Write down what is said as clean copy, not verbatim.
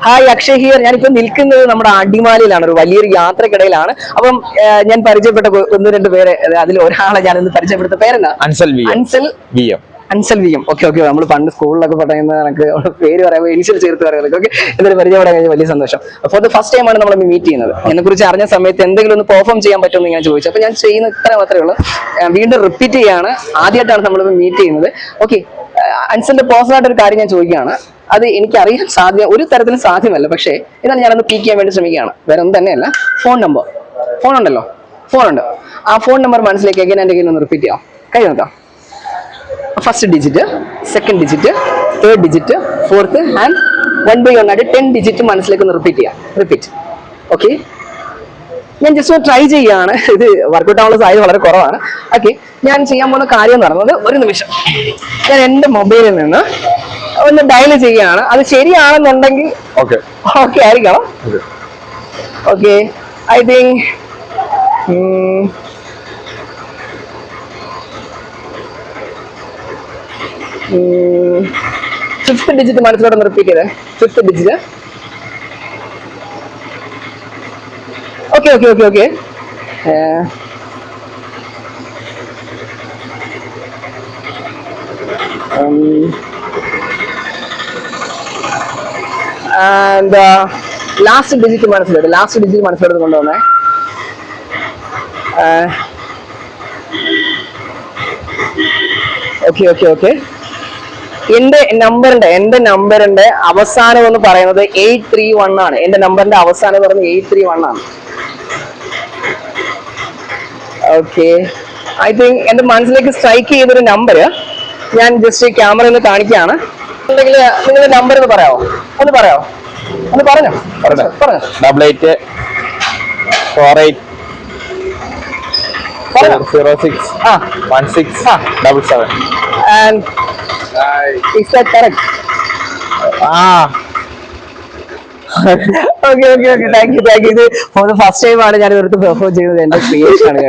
Hi, Akshay here. ഞാനിപ്പോ നിൽക്കുന്നത് നമ്മുടെ അടിമാലിയിലാണ്, ഒരു വലിയൊരു യാത്രക്കിടയിലാണ്. അപ്പം ഞാൻ പരിചയപ്പെട്ട ഒന്ന് രണ്ട് പേരെ, അതിൽ ഒരാളെ ഞാനൊന്ന് പരിചയപ്പെടുത്ത. പേരെന്താ? Ansal V M. Ansal V M. Okay okay. നമ്മൾ പണ്ട് സ്കൂളിലൊക്കെ പറയുന്ന കണക്ക് പേര് പറയുമ്പോൾ ഇനിഷ്യൽ ചേർത്ത് പറയുന്നത്. ഓക്കെ, എന്തായാലും പരിചയപ്പെടാൻ കഴിഞ്ഞ വലിയ സന്തോഷം. ഫോർ ദ ഫസ്റ്റ് ടൈമാണ് നമ്മൾ മീറ്റ് ചെയ്യുന്നത്. എന്നെ കുറിച്ച് അറിഞ്ഞ സമയത്ത് എന്തെങ്കിലും ഒന്ന് പെർഫോം ചെയ്യാൻ പറ്റുമെന്ന് ഞാൻ ചോദിച്ചു. അപ്പൊ ഞാൻ ചെയ്യുന്ന ഇത്ര മാത്രമേ ഉള്ളൂ. വീണ്ടും റിപ്പീറ്റ് ചെയ്യാണ്. ആദ്യമായിട്ടാണ് നമ്മളിപ്പോൾ മീറ്റ് ചെയ്യുന്നത്. ഓക്കെ, അൻസലിന്റെ പേഴ്സണലായിട്ട് ഒരു കാര്യം ഞാൻ ചോദിക്കുകയാണ്. അത് എനിക്കറിയാൻ ഒരു തരത്തിലും സാധ്യമല്ല, പക്ഷേ എന്നാലും ഞാനൊന്ന് പീക്ക് ചെയ്യാൻ വേണ്ടി ശ്രമിക്കുകയാണ്. വേറെ ഒന്നും തന്നെയല്ല. ഫോൺ നമ്പർ, ഫോൺ ഉണ്ടല്ലോ, ഫോൺ ഉണ്ട്. ആ ഫോൺ നമ്പർ മനസ്സിലേക്ക് എങ്ങനെ എൻ്റെ കയ്യിൽ ഒന്ന് റിപ്പീറ്റ് ചെയ്യാം. കൈ നോക്കാം. First digit, second digit, third digit, fourth and 1 by 1 ആയിട്ട് 10 ഡിജിറ്റ് മനസ്സിലേക്ക് ഒന്ന് റിപ്പീറ്റ് ചെയ്യാം. റിപ്പീറ്റ്. ഓക്കെ, ഞാൻ ജസ്റ്റ് ഒന്ന് ട്രൈ ചെയ്യുകയാണ്. ഇത് വർക്കൗട്ട് ആവാനുള്ള സാധ്യത വളരെ കുറവാണ്. ഓക്കെ, ഞാൻ ചെയ്യാൻ പോകുന്ന കാര്യം എന്ന് പറയുന്നത്, ഒരു നിമിഷം ഞാൻ എൻ്റെ മൊബൈലിൽ നിന്ന് ഒന്ന് ഡയൽ ചെയ്യുകയാണ്. അത് ശരിയാണെന്നുണ്ടെങ്കിൽ ഓക്കെ ആയിരിക്കണം. Okay, I think fifth digit മനസ്സിലോട്ട് റിപ്പീറ്റ് ചെയ്തേ. Fifth digit. Okay okay okay okay. And last digit മനസ്സിലോട്ട് കൊണ്ടുവന്നേ. Okay okay okay. എന്റെ നമ്പറിന്റെ അവസാനം എന്ന് പറയുന്നത് 831 ആണ്. എന്റെ നമ്പറിന്റെ അവസാനം എന്ന് പറയുന്നത് 831 ആണ്. ഓക്കെ, ഐ തിങ്ക് എന്റെ മനസ്സിലേക്ക് സ്ട്രൈക്ക് ചെയ്തൊരു നമ്പർ ഞാൻ ജസ്റ്റ് ക്യാമറയിൽ നിന്ന് കാണിക്കുകയാണ്. ഉണ്ടെങ്കിൽ നിങ്ങളുടെ നമ്പർ ഒന്ന് പറയാമോ? ഒന്ന് പറഞ്ഞോ. 8848061677. And is that correct? Okay. Thank you. ഇത് ഫോർ ദ ഫസ്റ്റ് ടൈം ആണ് ഞാൻ ഇവർക്ക് പെർഫോം ചെയ്യുന്നത്. എന്റെ ക്രിയേഷൻ ആണ്.